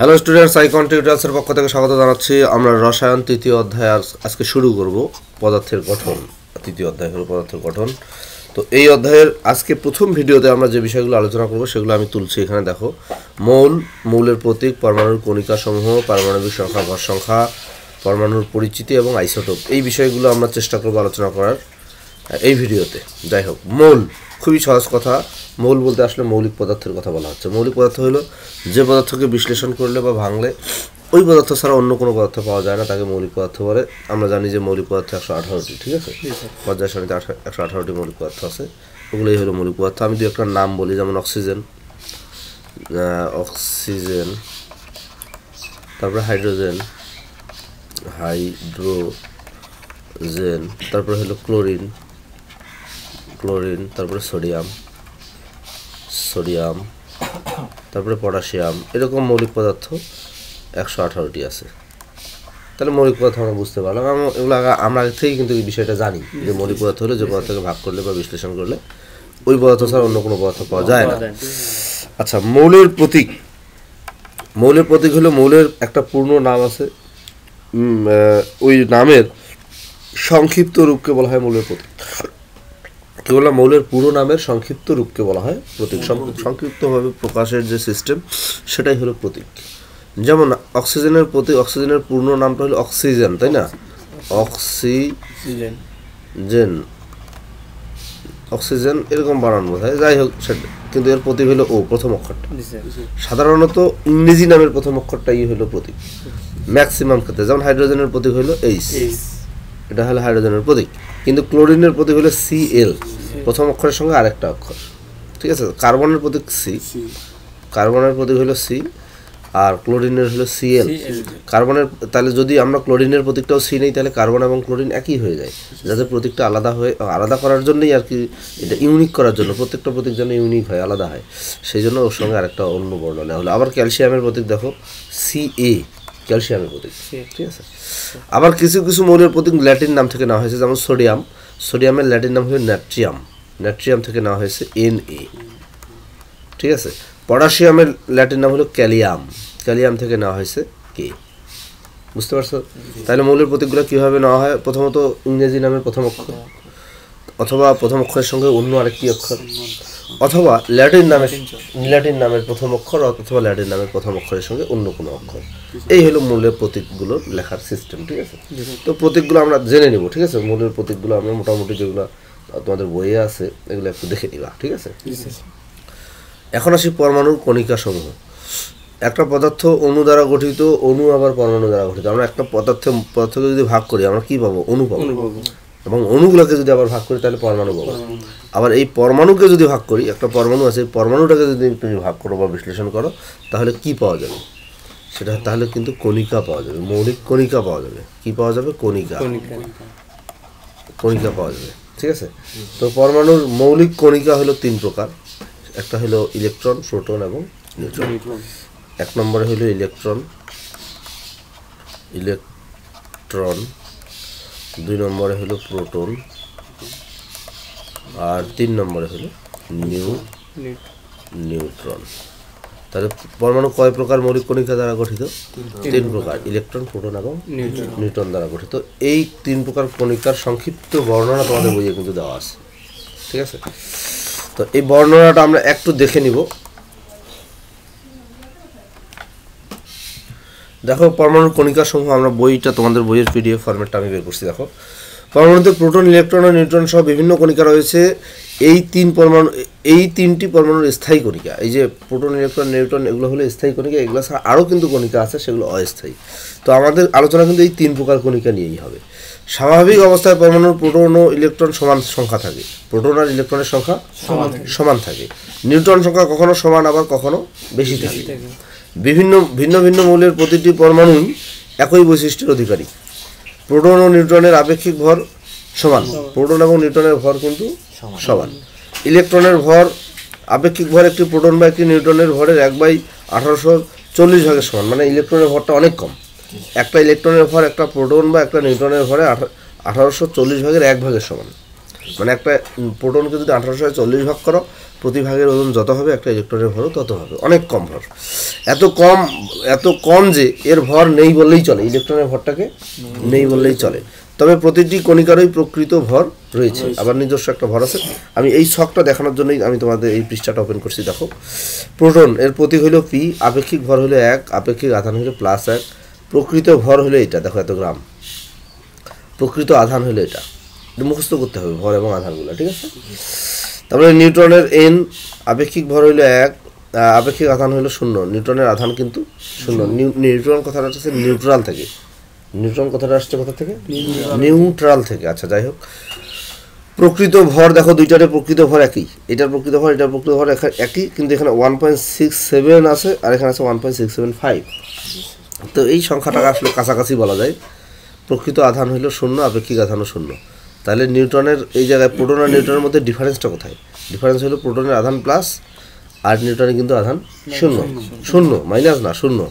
Hello students, icon টিউটোরিয়ালসের পক্ষ থেকে স্বাগত জানাচ্ছি। আমরা রসায়ন তৃতীয় অধ্যায় আজকে শুরু করব। পদার্থের গঠন, তৃতীয় অধ্যায় হলো পদার্থের গঠন। তো এই অধ্যায়ের আজকে প্রথম ভিডিওতে আমরা যে বিষয়গুলো আলোচনা করব সেগুলো আমি তুলছি এখানে। দেখো, মৌলের প্রতীক, পরমাণুর কণিকা সমূহ, পারমাণবিক সংখ্যা, ভর সংখ্যা, পরমাণুর পরিচিতি এবং আইসোটোপ, এই বিষয়গুলো আমরা চেষ্টা করব আলোচনা করার এই ভিডিওতে। যাই হোক, মৌল খুবই সহজ কথা। মৌল বলতে আসলে মৌলিক পদার্থের কথা বলা হচ্ছে। মৌলিক পদার্থ হলো যে পদার্থকে বিশ্লেষণ করলে বা ভাঙলে ওই পদার্থ ছাড়া অন্য কোনো পদার্থ পাওয়া যায় না, তাকে মৌলিক পদার্থ বলে। আমরা জানি যে মৌলিক পদার্থ 118টি, ঠিক আছে? পর্যায় সারণীতে 118টি মৌলিক পদার্থ আছে। ওগুলোই হলো মৌলিক পদার্থ। আমি দু একটা নাম বলি, যেমন অক্সিজেন, তারপরে হাইড্রোজেন, তারপরে হলো ক্লোরিন, তারপরে সোডিয়াম, তারপরে পটাশিয়াম। এরকম মৌলিক পদার্থ 118টি আছে। তাহলে মৌলিক পদার্থ আমরা বুঝতে পারলাম। এগুলো আমরা আগে থেকেই কিন্তু এই বিষয়টা জানি যে মৌলিক পদার্থ হলে যে পদার্থকে ভাগ করলে বা বিশ্লেষণ করলে ওই পদার্থ ছাড়া অন্য কোনো পদার্থ পাওয়া যায় না। আচ্ছা, মৌলের প্রতীক হলো মৌলের একটা পূর্ণ নাম আছে, ওই নামের সংক্ষিপ্ত রূপকে বলা হয় মৌলের প্রতীক। কি বললাম? মৌলের পুরো নামের সংক্ষিপ্ত রূপকে বলা হয় প্রতীক। সংক্ষিপ্তভাবে প্রকাশের যে সিস্টেম, সেটাই হলো প্রতীক। যেমন অক্সিজেনের প্রতীক, অক্সিজেনের পূর্ণ নামটা হলো অক্সিজেন, তাই না? অক্সিজেন এরকম বানান বোঝায়। যাই হোক, কিন্তু এর প্রতীক হলো ও, প্রথম অক্ষরটা। সাধারণত ইংরেজি নামের প্রথম অক্ষরটাই হলো প্রতীক ম্যাক্সিমাম ক্ষেত্রে। যেমন হাইড্রোজেনের প্রতীক হলো এইচ, এটা হলো হাইড্রোজেনের প্রতীক। কিন্তু ক্লোরিনের প্রতীক হলো Cl, প্রথম অক্ষরের সঙ্গে আরেকটা অক্ষর, ঠিক আছে? কার্বনের প্রতীক হলো C, আর ক্লোরিনের হলো Cl। কার্বনের, তাহলে যদি আমরা ক্লোরিনের প্রতীকটাও C নেই, তাহলে কার্বন এবং ক্লোরিন একই হয়ে যায়। যাতে প্রতীকটা আলাদা করার জন্যই আর কি, এটা ইউনিক করার জন্য, প্রত্যেকটা প্রতীক যেন ইউনিক হয়, আলাদা হয়, সেই জন্য ওর সঙ্গে আরেকটা অন্য বর্ণ নেওয়া হলো। আবার ক্যালসিয়ামের প্রতীক দেখো Ca, ক্যালসিয়ামের প্রতীক, ঠিক আছে? আবার কিছু মৌলের প্রতীক ল্যাটিন নাম থেকে নেওয়া হয়েছে। যেমন সোডিয়ামের ল্যাটিন নাম হলো নাট্রিয়াম থেকে নেওয়া হয়েছে Na, ঠিক আছে? পটাশিয়ামের ল্যাটিন নাম হলো ক্যালিয়াম থেকে নেওয়া হয়েছে K। বুঝতে পারছো? তাহলে মৌলের প্রতীকগুলো কীভাবে নেওয়া হয়? প্রথমত ইংরেজি নামের প্রথম অক্ষর, অথবা প্রথম অক্ষরের সঙ্গে অন্য আরেকটি অক্ষর, অথবা ল্যাটিন নামের প্রথম অক্ষর, অথবা ল্যাটিন নামের প্রথম অক্ষরের সঙ্গে অন্য কোনো অক্ষর। এই হলো মৌলের প্রতীকগুলো লেখার সিস্টেম, ঠিক আছে? তো প্রতীকগুলো আমরা জেনে নেব, ঠিক আছে? মৌলের প্রতীকগুলো আমরা মোটামুটি যেগুলো তোমাদের বইয়ে আছে এগুলো একটু দেখে নিবা, ঠিক আছে? এখন আসি পরমাণুর কণিকা সমূহ। একটা পদার্থ অণু দ্বারা গঠিত, অণু আবার পরমাণু দ্বারা গঠিত। আমরা একটা পদার্থকে যদি ভাগ করি আমরা কি পাবো? অণু পাবো। এবং অণুগুলোকে যদি আবার ভাগ করি তাহলে পরমাণু পাবো। আবার এই পরমাণুকে যদি ভাগ করি, একটা পরমাণু আছে, পরমাণুটাকে যদি তুমি ভাগ করো বা বিশ্লেষণ করো, তাহলে কি পাওয়া যাবে? সেটা তাহলে কিন্তু কণিকা পাওয়া যাবে, মৌলিক কণিকা পাওয়া যাবে। কি পাওয়া যাবে? কণিকা পাওয়া যাবে, ঠিক আছে? তো পরমাণুর মৌলিক কণিকা হলো 3 প্রকার। একটা হলো ইলেকট্রন, প্রোটন এবং নিউট্রন। 1 নম্বরে হলো ইলেকট্রন, 2 নম্বরে হলো প্রোটন, আর 3 নম্বরে হলো নিউট্রন। তাহলে পরমাণু কয় প্রকার মৌলিক কণিকা দ্বারা গঠিত? 3 প্রকার, ইলেকট্রন, প্রোটন এবং নিউট্রন দ্বারা গঠিত। এই 3 প্রকার কণিকার সংক্ষিপ্ত বর্ণনা তোমাদের বইয়ে কিন্তু দেওয়া আছে, ঠিক আছে? তো এই বর্ণনাটা আমরা একটু দেখে নিব। দেখো, পরমাণুর কণিকা সমূহ, আমরা বইটা তোমাদের বইয়ের PDF ফরম্যাটটা আমি বের করছি। দেখো, পরমাণুতে প্রোটন, ইলেকট্রন ও নিউট্রন সহ বিভিন্ন কণিকা রয়েছে। এই 3টি পরমাণুর স্থায়ী কণিকা। এই যে প্রোটন, ইলেকট্রন, নিউট্রন, এগুলো হলো স্থায়ী কণিকা। এগুলো ছাড়া আরও কিন্তু কণিকা আছে, সেগুলো অস্থায়ী। তো আমাদের আলোচনা কিন্তু এই 3 প্রকার কণিকা নিয়েই হবে। স্বাভাবিক অবস্থায় পরমাণুর প্রোটন ও ইলেকট্রন সমান সংখ্যা থাকে, প্রোটন আর ইলেকট্রনের সংখ্যা সমান থাকে। নিউট্রন সংখ্যা কখনো সমান, আবার কখনো বেশি থাকে। ভিন্ন ভিন্ন মৌলের প্রতিটি পরমাণুই একই বৈশিষ্ট্যের অধিকারী। প্রোটন ও নিউট্রনের আপেক্ষিক ভর সমান, প্রোটন এবং নিউট্রনের ভর কিন্তু সমান। ইলেকট্রনের ভর, আপেক্ষিক ভর একটি প্রোটন বা একটি নিউট্রনের ভরের 1/1840 ভাগের সমান। মানে ইলেকট্রনের ভরটা অনেক কম। একটা ইলেকট্রনের ভর একটা প্রোটন বা একটা নিউট্রনের ভরে 1840 ভাগের 1 ভাগের সমান। মানে একটা প্রোটনকে যদি 1840 ভাগ করো, প্রতি ভাগের ওজন যত হবে একটা ইলেকট্রনের ভরও তত হবে, অনেক কম ভর। এত কম যে এর ভর নেই বললেই চলে, ইলেকট্রনের ভরটাকে নেই বললেই চলে। তবে প্রতিটি কণিকারই প্রকৃত ভর রয়েছে, আবার নিজস্ব একটা ভর আছে। আমি এই ছকটা দেখানোর জন্যই আমি তোমাদের এই পৃষ্ঠাটা ওপেন করছি। দেখো, প্রোটন এর প্রতীক হলো পি, আপেক্ষিক ভর হলো 1, আপেক্ষিক আধান হলো +1, প্রকৃত ভর হলো এটা, দেখো এত গ্রাম, প্রকৃত আধান হলো এটা মুখস্থ করতে হবে ভর এবং আধানগুলো, ঠিক আছে। তারপরে নিউট্রনের n, আপেক্ষিক ভর হইল 1, আপেক্ষিক আধান হইল 0, নিউট্রনের আধান কিন্তু 0। নিউট্রন কথাটা আসছে নিউট্রাল থেকে, নিউট্রন কথাটা আসছে কোথা থেকে? নিউট্রাল থেকে। আচ্ছা, যাই হোক, প্রকৃত ভর দেখো দুইটারে প্রকৃত ভর একই, এটার প্রকৃত ভর এটার প্রকৃত ভর একই, কিন্তু এখানে 1.67 আছে আর এখানে আছে 1.675। তো এই সংখ্যাটাকে আসলে কাছাকাছি বলা যায়। প্রকৃত আধান হইল 0, আপেক্ষিক আধানও 0। তাহলে নিউটনের এই জায়গায় প্রোটন আর নিউটনের মধ্যে ডিফারেন্সটা কোথায়? ডিফারেন্স হলো প্রোটনের আধান প্লাস আর নিউটনের কিন্তু আধান 0, মাইনাস না 0,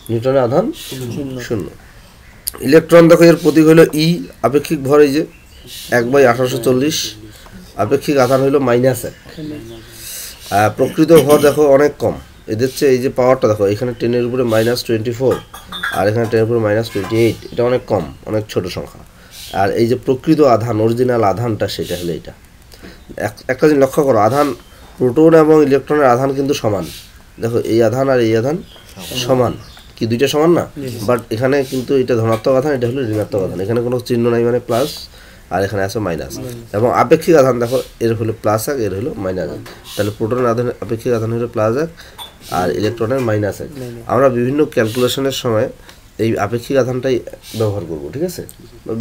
নিউটনের আধান 0। ইলেকট্রন দেখো এর প্রতীক হলো ই, আপেক্ষিক ভর এই যে 1/1840, আপেক্ষিক আধান হইল -1। প্রকৃত ভর দেখো অনেক কম এদের চেয়ে, এই যে পাওয়ারটা দেখো এখানে 10 এর উপরে -24 আর এখানে 10 এর উপরে -28, এটা অনেক কম, অনেক ছোট সংখ্যা। আর এই যে প্রকৃত আধান, অরিজিনাল আধানটা, সেটা হলো এইটা। একটা জিনিস লক্ষ্য করো, আধান প্রোটন এবং ইলেকট্রনের আধান কিন্তু সমান। দেখো এই আধান আর এই আধান সমান, কি দুইটা সমান না? বাট এখানে কিন্তু এটা ধনাত্মক আধান, এটা হলো ঋণাত্মক আধান, এখানে কোনো চিহ্ন নাই, মানে প্লাস, আর এখানে আছে মাইনাস। এবং আপেক্ষিক আধান দেখো এর হলো +1, এর হলো -1। তাহলে প্রোটনের আধান আপেক্ষিক আধান হলো +1 আর ইলেকট্রনের -1। আমরা বিভিন্ন ক্যালকুলেশনের সময় এই আপেক্ষিক আধানটাই ব্যবহার করব, ঠিক আছে।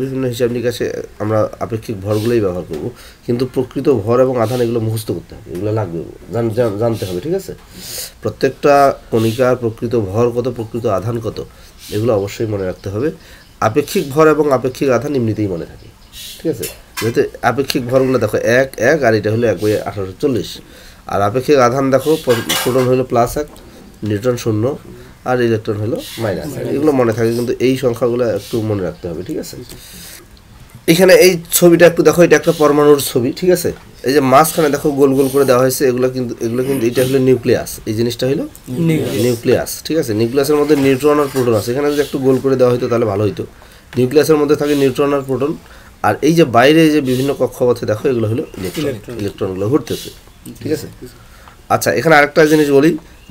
বিভিন্ন হিসাব নিকাশে আমরা আপেক্ষিক ভরগুলোই ব্যবহার করব, কিন্তু প্রকৃত ভর এবং আধান এগুলো মুখস্থ করতে হবে, এগুলো লাগবে, জানতে হবে, ঠিক আছে। প্রত্যেকটা কণিকার প্রকৃত ভর কত, প্রকৃত আধান কত, এগুলো অবশ্যই মনে রাখতে হবে। আপেক্ষিক ভর এবং আপেক্ষিক আধান এমনিতেই মনে থাকে, ঠিক আছে। যেহেতু আপেক্ষিক ভরগুলো দেখো 1, 1 আর এটা হলো 1/1840, আর আপেক্ষিক আধান দেখো প্রোটন হলো +1, নিউট্রন 0 আর ইলেকট্রন হলো -1। এগুলো মনে থাকে, কিন্তু এই সংখ্যাগুলো একটু মনে রাখতে হবে, ঠিক আছে। এখানে এই ছবিটা একটু দেখো, এটা একটা পরমাণুর ছবি, ঠিক আছে। এই যে মাঝখানে দেখো গোল গোল করে দেওয়া হয়েছে, এগুলো কিন্তু এটা হলো নিউক্লিয়াস, এই জিনিসটা হলো নিউক্লিয়াস, ঠিক আছে। নিউক্লিয়াসের মধ্যে নিউট্রন আর প্রোটন আছে, এখানে যদি একটু গোল করে দেওয়া হতো তাহলে ভালো হতো। নিউক্লিয়াসের মধ্যে থাকে নিউট্রন আর প্রোটন, আর এই যে বাইরে যে বিভিন্ন কক্ষপথে দেখো এগুলো হলো ইলেকট্রনগুলো ঘুরতেছে, ঠিক আছে। আচ্ছা, এখানে আরেকটা জিনিস বলি,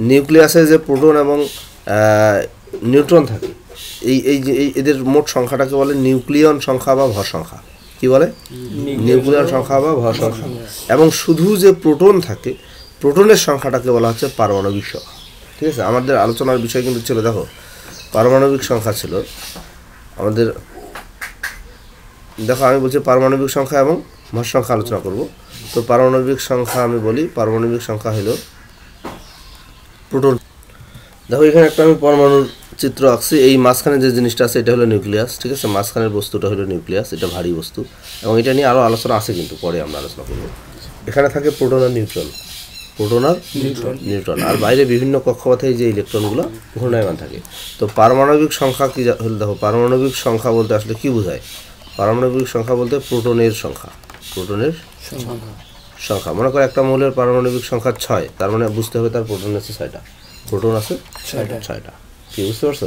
নিউক্লিয়াসে যে প্রোটন এবং নিউট্রন থাকে, এই যে এদের মোট সংখ্যাটাকে বলে নিউক্লিয়ন সংখ্যা বা ভর সংখ্যা। কি বলে? নিউক্লিয়ন সংখ্যা বা ভর সংখ্যা। এবং শুধু যে প্রোটন থাকে, প্রোটনের সংখ্যাটাকে বলা হচ্ছে পারমাণবিক সংখ্যা, ঠিক আছে। আমাদের আলোচনার বিষয় কিন্তু ছিল, দেখো পারমাণবিক সংখ্যা ছিল আমাদের। দেখো আমি বলছি পারমাণবিক সংখ্যা এবং ভর সংখ্যা আলোচনা করব। তো পারমাণবিক সংখ্যা আমি বলি, পারমাণবিক সংখ্যা হলো প্রোটন। দেখো এখানে একটা আমি পরমাণুর চিত্র আঁকছি, এই মাঝখানে যে জিনিসটা আছে এটা হলো নিউক্লিয়াস, ঠিক আছে। মাঝখানের বস্তুটা হলো নিউক্লিয়াস, এটা ভারী বস্তু, এবং এটা নিয়ে আরও আলোচনা আছে, কিন্তু পরে আমরা আলোচনা করব। এখানে থাকে প্রোটন আর নিউট্রন, আর বাইরে বিভিন্ন কক্ষপথে যে ইলেকট্রনগুলো ঘূর্ণায়মান থাকে। তো পারমাণবিক সংখ্যা কি হলো, দেখো পারমাণবিক সংখ্যা বলতে আসলে কি বোঝায়? পারমাণবিক সংখ্যা বলতে প্রোটনের সংখ্যা, মনে করো একটা মৌলের পারমাণবিক সংখ্যা 6, তার মানে বুঝতে হবে তার প্রোটন আছে 6টা, প্রোটন আছে 6টা, কি বুঝতে পারছো?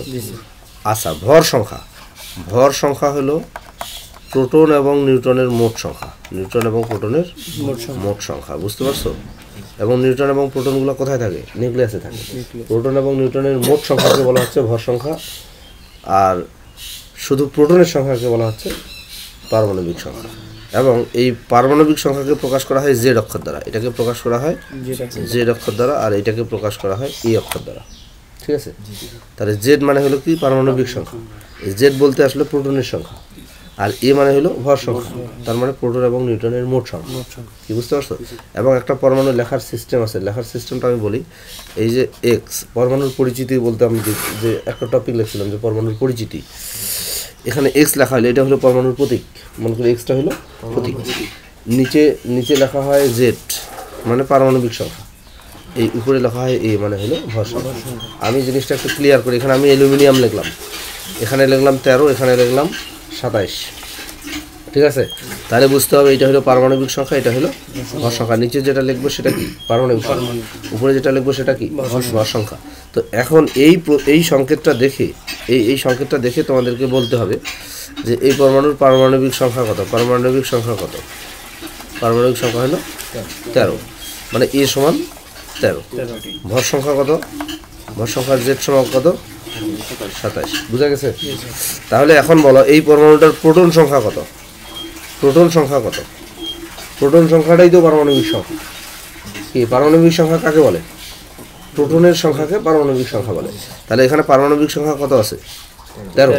আচ্ছা, ভর সংখ্যা হলো প্রোটন এবং নিউট্রনের মোট সংখ্যা, নিউট্রন এবং প্রোটনের মোট সংখ্যা, বুঝতে পারছো? এবং নিউট্রন এবং প্রোটনগুলো কোথায় থাকে? নিউক্লিয়াসে থাকে। প্রোটন এবং নিউট্রনের মোট সংখ্যাকে বলা হচ্ছে ভর সংখ্যা, আর শুধু প্রোটনের সংখ্যাকে বলা হচ্ছে পারমাণবিক সংখ্যা। এবং এই পারমাণবিক সংখ্যাকে প্রকাশ করা হয় জেড অক্ষর দ্বারা, এটাকে প্রকাশ করা হয় জেড অক্ষর দ্বারা, আর এটাকে প্রকাশ করা হয় ই অক্ষর দ্বারা, ঠিক আছে। তাহলে জেড মানে হলো কি? পারমাণবিক সংখ্যা। জেড বলতে আসলে প্রোটনের সংখ্যা, আর এ মানে হলো ভর সংখ্যা, তার মানে প্রোটন এবং নিউট্রনের মোট সংখ্যা, কি বুঝতে পারছো? এবং একটা পরমাণু লেখার সিস্টেম আছে, লেখার সিস্টেমটা আমি বলি। এই যে এক্স, পরমাণুর পরিচিতি বলতে আমি যে একটা টপিক লিখছিলাম যে পরমাণুর পরিচিতি, এখানে এক্স লেখা হলো, এটা হলো পরমাণুর প্রতীক, মনে করি এক্সটা হলো প্রতীক। নিচে লেখা হয় জেড মানে পারমাণবিক সংখ্যা, এই উপরে লেখা হয় এ মানে হলো ভর সংখ্যা। আমি জিনিসটা একটু ক্লিয়ার করি, এখানে আমি অ্যালুমিনিয়াম লিখলাম, এখানে লিখলাম 13, এখানে লিখলাম 27, ঠিক আছে, তাহলে বুঝতে হবে এটা হলো পারমাণবিক সংখ্যা, এটা হলো ভর সংখ্যা। নিচে যেটা লিখবো সেটা কি পারমাণবিক সংখ্যা, উপরে যেটা লিখবো সেটা কি ভর সংখ্যা। তো এখন এই সংকেতটা দেখে এই সংকেতটা দেখে তোমাদেরকে বলতে হবে যে এই পরমাণুর পারমাণবিক সংখ্যা কত, পারমাণবিক সংখ্যা কত, পারমাণবিক সংখ্যা হলো 13, মানে এ সমান 13। ভর সংখ্যা কত, ভর সংখ্যা জেড সমান কত 27, বুঝা গেছে? তাহলে এখন বলো এই পরমাণুটার প্রোটন সংখ্যা কত, প্রোটন সংখ্যা কত? প্রোটন সংখ্যাটাই তো পারমাণবিক সংখ্যা। কি পারমাণবিক সংখ্যা কাকে বলে? প্রোটনের সংখ্যাকে পারমাণবিক সংখ্যা বলে। তাহলে এখানে পারমাণবিক সংখ্যা কত আছে 13,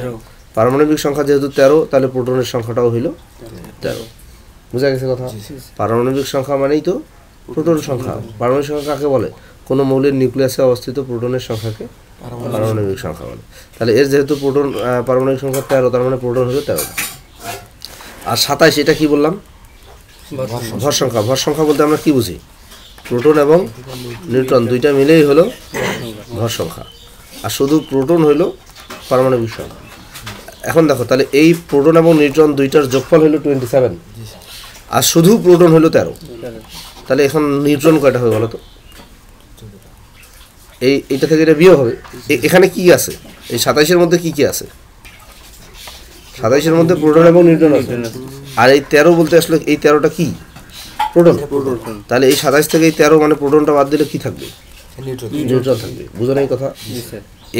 পারমাণবিক সংখ্যা যেহেতু 13 তাহলে প্রোটনের সংখ্যাটাও হইল 13, বুঝা গেছে কথা? পারমাণবিক সংখ্যা মানেই তো প্রোটন সংখ্যা। পারমাণবিক সংখ্যা কাকে বলে? কোনো মৌলের নিউক্লিয়াসে অবস্থিত প্রোটনের সংখ্যাকে পারমাণবিক সংখ্যা বলে। তাহলে এর যেহেতু প্রোটন পারমাণবিক সংখ্যা 13, তার মানে প্রোটন হলো 13। আর 27 এটা কি বললাম? ভর সংখ্যা। ভর সংখ্যা বলতে আমরা কি বুঝি? প্রোটন এবং নিউট্রন দুইটা মিলেই হলো ভর সংখ্যা, আর শুধু প্রোটন হইল পারমাণবিক সংখ্যা। এখন দেখো তাহলে এই প্রোটন এবং নিউট্রন দুইটার যোগফল হলো 27, আর শুধু প্রোটন হলো 13। তাহলে এখন নিউট্রন কয়টা হবে বলো তো? এইটা থেকে এটা বিয়োগ হবে। এখানে কি আছে? এই 27-এর মধ্যে কি কি আছে? 27-এর মধ্যে প্রোটন এবং নিউট্রন আছে, আর এই 13 বলতে আসলে এই 13টা কি? প্রোটন। তাহলে এই 27 থেকে এই 13 মানে প্রোটনটা বাদ দিলে কি থাকবে? নিউট্রন থাকবে। বুঝো না এই কথা?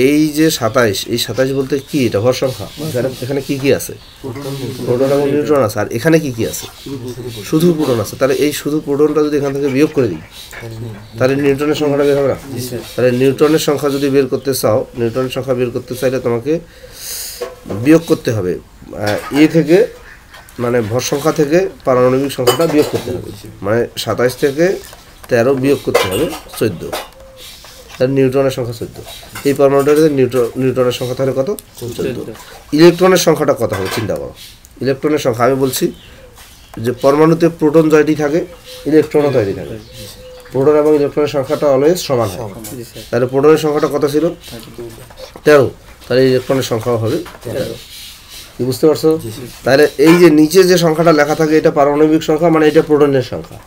এই যে 27, এই 27 বলতে কি? এটা ভর সংখ্যা। এখানে কি কি আছে? প্রোটন এবং নিউট্রন আছে। আর এখানে কি কি আছে? শুধু প্রোটন আছে। তাহলে এই শুধু প্রোটনটা যদি এখান থেকে বিয়োগ করে দিই তাহলে নিউট্রনের সংখ্যাটা বের হবে না? তাহলে নিউট্রনের সংখ্যা যদি বের করতে চাও, নিউট্রনের সংখ্যা বের করতে চাইলে তোমাকে বিয়োগ করতে হবে এ থেকে, মানে ভর সংখ্যা থেকে পারমাণবিক সংখ্যাটা বিয়োগ করতে হবে। মানে 27 থেকে 13 বিয়োগ করতে হবে 14, তাহলে নিউট্রনের সংখ্যা 14। এই পরমাণুটাতে নিউট্রনের সংখ্যা তাহলে কত? 14। ইলেকট্রনের সংখ্যাটা কত হবে চিন্তা করো। ইলেকট্রনের সংখ্যা আমি বলছি যে পরমাণুতে প্রোটন জয়টি থাকে, ইলেকট্রনও তৈরি থাকে। প্রোটন এবং ইলেকট্রনের সংখ্যাটা অলওয়েজ সমান হয়। তাহলে প্রোটনের সংখ্যাটা কত ছিল? 13, তাহলে ইলেকট্রনের সংখ্যাও হবে 13। কি বুঝতে পারছো? তাহলে এই যে নিচে যে সংখ্যাটা লেখা থাকে এটা পারমাণবিক সংখ্যা, মানে এটা প্রোটনের সংখ্যা,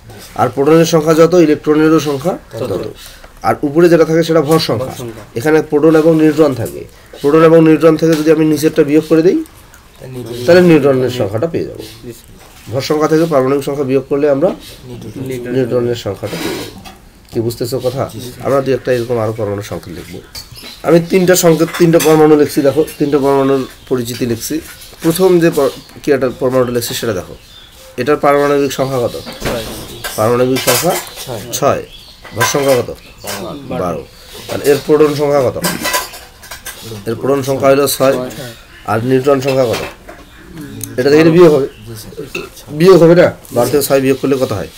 আর প্রোটনের সংখ্যা যত ইলেকট্রনেরও সংখ্যা তত। আর উপরে যেটা থাকে সেটা ভর সংখ্যা। এখানে প্রোটন এবং নিউট্রন থাকে। প্রোটন এবং নিউট্রন থেকে যদি আমি নিচেরটা বিয়োগ করে দিই তাহলে নিউট্রনের সংখ্যাটা পেয়ে যাব। ভর সংখ্যা থেকে পারমাণবিক সংখ্যা বিয়োগ করলে আমরা নিউট্রনের সংখ্যাটা পেয়ে যাব। কি বুঝতেছো কথা? আমরা দু একটা এরকম আরো পরমাণু সংখ্যা লিখবো। আমি তিনটা পরমাণু লিখছি। দেখো, তিনটা পরমাণুর পরিচিতি লিখছি। প্রথম যে পরমাণুটা লিখছি সেটা দেখো, এটার পারমাণবিক সংখ্যা কত? পারমাণবিক সংখ্যা 6, ভর সংখ্যা কত? 12। আর এর প্রোটন সংখ্যা কত? এর প্রোটন সংখ্যা হলো 6, আর নিউট্রন সংখ্যা কত? এটা থেকে বিয়োগ হবে, বিয়োগ হবে না? 12 থেকে 6 বিয়োগ করলে কত হয়?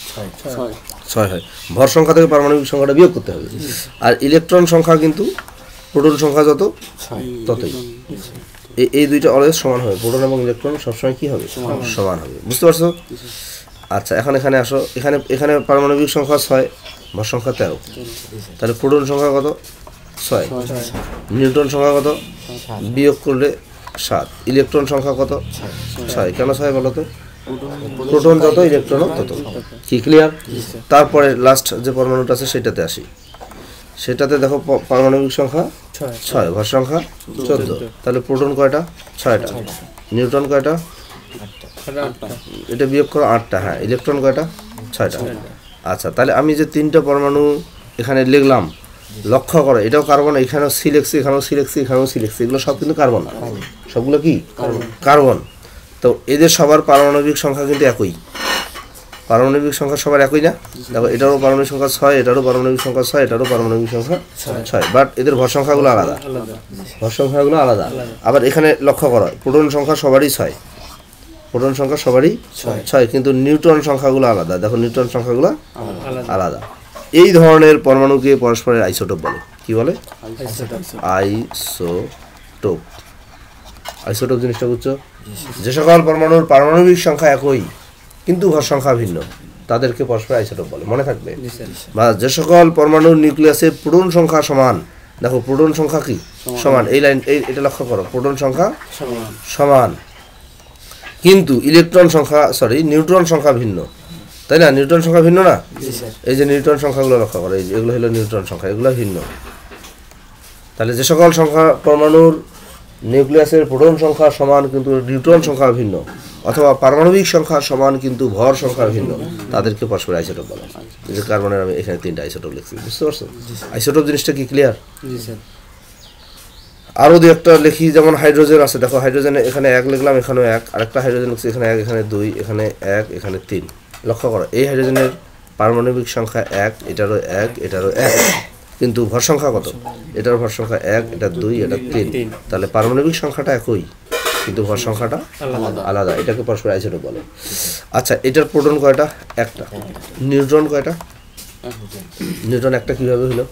6 হয়। ভর সংখ্যা থেকে পারমাণবিক সংখ্যাটা বিয়োগ করতে হবে। আর ইলেকট্রন সংখ্যা কিন্তু প্রোটন সংখ্যা যত ততই। এই দুইটা অলওয়েজ সমান হবে। প্রোটন এবং ইলেকট্রন সবসময় কি হবে? সমান হবে। বুঝতে পারছো? আচ্ছা, এখন এখানে আসো। এখানে পারমাণবিক সংখ্যা 6, ভর সংখ্যা 13। তাহলে প্রোটন সংখ্যা কত? 6। নিউট্রন সংখ্যা কত? বিয়োগ করলে 7। ইলেকট্রন সংখ্যা কত? 6। কেন 6 বলো তো? প্রোটন যত ইলেকট্রনও তত। কি ক্লিয়ার? তারপরে লাস্ট যে পরমাণুটা আছে সেটাতে আসি। সেটাতে দেখো পারমাণবিক সংখ্যা 6, ভর সংখ্যা 14। তাহলে প্রোটন কয়টা? 6টা। নিউট্রন কয়টা? এটা বিয়োগ করো 8টা। হ্যাঁ, ইলেকট্রন কয়টা? 6টা। আচ্ছা, তাহলে আমি যে তিনটা পরমাণু এখানে লিখলাম, লক্ষ্য করো এটাও কার্বন, এখানেও সি লিখছি, এখানেও সি লিখছি, এখানেও সি লিখছি, এগুলো সব কিন্তু কার্বন। সবগুলো কি কার্বন? তো এদের সবার পারমাণবিক সংখ্যা কিন্তু একই। পারমাণবিক সংখ্যা সবার একই না? দেখো, এটারও পারমাণবিক সংখ্যা 6, এটারও পারমাণবিক সংখ্যা 6, এটারও পারমাণবিক সংখ্যা 6, বাট এদের ভর সংখ্যাগুলো আলাদা। ভর সংখ্যাগুলো আলাদা। আবার এখানে লক্ষ্য করো প্রোটন সংখ্যা সবারই 6, প্রোটন সংখ্যা সবারই 6, কিন্তু নিউট্রন সংখ্যাগুলো আলাদা। দেখো, নিউট্রন সংখ্যাগুলো আলাদা। এই ধরনের পরমাণুকে পরস্পরের আইসোটোপ বলে। কি বলে? আইসোটোপ। আইসোটোপ জিনিসটা বুঝছো? যে সকল পরমাণুর পারমাণবিক সংখ্যা একই কিন্তু ভর সংখ্যা ভিন্ন, তাদেরকে পরস্পর আইসোটোপ বলে। মনে থাকবে। বা যে সকল পরমাণুর নিউক্লিয়াসে প্রোটন সংখ্যা সমান। দেখো, প্রোটন সংখ্যা কি? সমান। এই লাইন, এটা লক্ষ্য করো, প্রোটন সংখ্যা সমান। কিন্তু নিউট্রন সংখ্যা ভিন্ন, তাই না? নিউট্রন সংখ্যা ভিন্ন না? এই যে নিউট্রন সংখ্যাগুলো লক্ষ্য করো, এই যে এগুলো হলো নিউট্রন সংখ্যা, এগুলো ভিন্ন। তাহলে যে সকল সংখ্যা পরমাণুর নিউক্লিয়াসের প্রোটন সংখ্যা সমান কিন্তু নিউট্রন সংখ্যা ভিন্ন, অথবা পারমাণবিক সংখ্যা সমান কিন্তু ভর সংখ্যা ভিন্ন, তাদেরকে পরস্পর আইসোটোপ বলে। এই যে কার্বনের আমি এখানে 3টা আইসোটোপ লিখছি, বুঝতে পারছো? আইসোটোপ জিনিসটা কি ক্লিয়ার? আরও দু একটা লিখি, যেমন হাইড্রোজেন আছে, দেখো হাইড্রোজেনে এখানে 1 লিখলাম, এখানেও 1, আরেকটা হাইড্রোজেন লিখছি, এখানে 1, এখানে 2, এখানে 1, এখানে 3। লক্ষ্য করো, এই হাইড্রোজেনের পারমাণবিক সংখ্যা 1, এটারও 1, এটারও 1, কিন্তু ভর সংখ্যা কত? এটার ভর সংখ্যা 1, এটা 2, এটা 3। তাহলে পারমাণবিক সংখ্যাটা একই, কিন্তু ভর সংখ্যাটা আলাদা, এটাকে পরস্পর আইসোটোপ বলে। আচ্ছা, এটার প্রোটন কয়টা? একটা। নিউট্রন কয়টা? নিউট্রন একটা। কিভাবে হলো?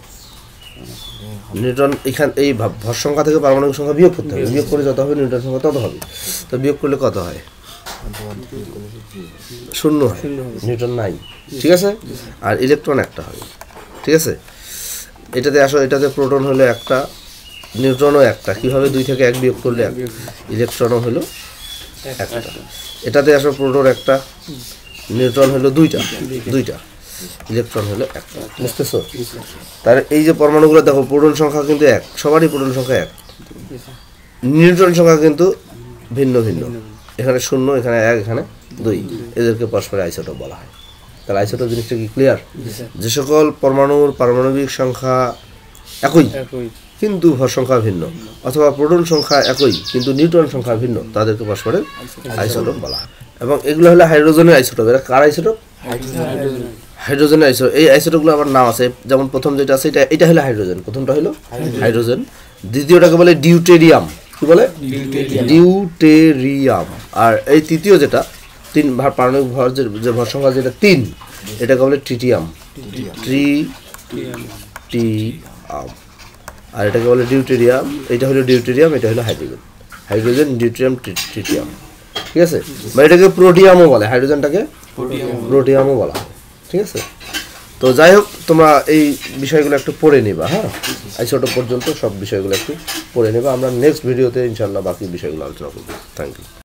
নিউট্রন এখানে এই ভর সংখ্যা থেকে পারমাণবিক সংখ্যা বিয়োগ করতে হবে, বিয়োগ করে যত হবে নিউট্রন সংখ্যা তত হবে। তো বিয়োগ করলে কত হয়? 0 হয়, নিউট্রন নাই, ঠিক আছে? আর ইলেকট্রন একটা হবে, ঠিক আছে? এটাতে আসো, এটাতে প্রোটন হলো একটা, নিউট্রনও একটা। কীভাবে? 2 থেকে 1 বিয়োগ করলে 1, ইলেকট্রনও হলো একটা। এটাতে আসো, প্রোটন একটা, নিউট্রন হলো 2টা, ইলেকট্রন হলো একটা, বুঝতেছো? তাহলে এই যে পরমাণুগুলো দেখো, প্রোটন সংখ্যা কিন্তু 1, সবারই প্রোটন সংখ্যা 1, নিউট্রন সংখ্যা কিন্তু ভিন্ন ভিন্ন, এখানে 0, এখানে 1, এখানে 2, এদেরকে পরস্পর আইসোটোপ বলা হয়। তাহলে আইসোটোপ জিনিসটা কি ক্লিয়ার? যে সকল পরমাণুর পারমাণবিক সংখ্যা একই কিন্তু ভর সংখ্যা ভিন্ন, অথবা প্রোটন সংখ্যা একই কিন্তু নিউট্রন সংখ্যা ভিন্ন, তাদেরকে পরস্পরের আইসোটোপ বলা হয়। এবং এগুলো হলো হাইড্রোজেনের আইসোটোপ। এরা কার আইসোটোপ? হাইড্রোজেনের আইসোটোপ। এই আইসোটোপগুলো আবার নাম আছে, যেমন প্রথম যেটা আছে এটা হলো হাইড্রোজেন, প্রথমটা হলো হাইড্রোজেন, দ্বিতীয়টাকে বলে ডিউটেরিয়াম। কি বলে? ডিউটেরিয়াম। আর এই তৃতীয় যেটা 3 পারমাণবিক ভর, যে ভর সংখ্যা যেটা 3, এটাকে বলে ট্রিটিয়াম, আর এটাকে বলে ডিউটেরিয়াম। এটা হলো ডিউটেরিয়াম, এটা হলো হাইড্রোজেন, ডিউটেরিয়াম, ট্রিটিয়াম, ঠিক আছে? বা এটাকে প্রোটিয়ামও বলে, হাইড্রোজেনটাকে প্রোটিয়ামও বলা হয়, ঠিক আছে? তো যাই হোক, তোমরা এই বিষয়গুলো একটু পড়ে নিবা, হ্যাঁ, আইসোটোপ পর্যন্ত সব বিষয়গুলো একটু পড়ে নেবা। আমরা নেক্সট ভিডিওতে ইনশাআল্লাহ বাকি বিষয়গুলো আলোচনা করব। Thank you.